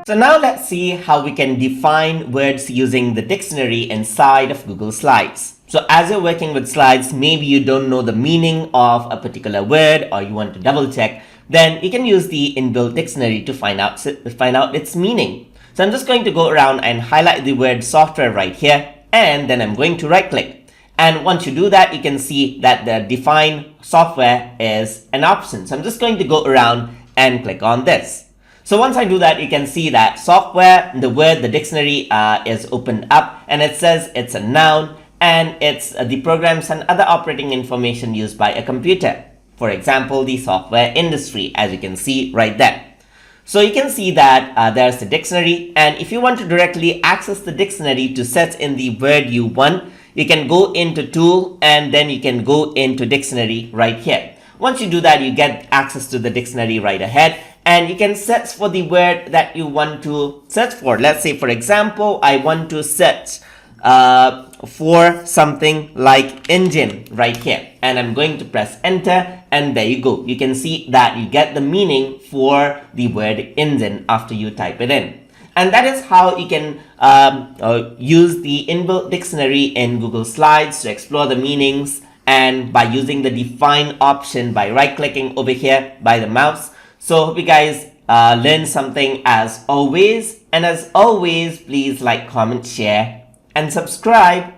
So now let's see how we can define words using the dictionary inside of Google Slides. So as you're working with slides, maybe you don't know the meaning of a particular word or you want to double check, then you can use the inbuilt dictionary to find out its meaning. So I'm just going to go around and highlight the word software right here, and then I'm going to right click. And once you do that, you can see that the define software is an option. So I'm just going to go around and click on this. So once I do that, you can see that software, the word, the dictionary is opened up, and it says it's a noun and it's the programs and other operating information used by a computer. For example, the software industry, as you can see right there. So you can see that there's the dictionary, and if you want to directly access the dictionary to set in the word you want, you can go into tool and then you can go into dictionary right here. Once you do that, you get access to the dictionary right ahead, and you can search for the word that you want to search for. Let's say, for example, I want to search for something like engine right here, and I'm going to press enter, and there you go. You can see that you get the meaning for the word engine after you type it in. And that is how you can use the inbuilt dictionary in Google Slides to explore the meanings, and by using the define option by right clicking over here by the mouse. So hope you guys learned something as always, and as always, please like, comment, share and subscribe.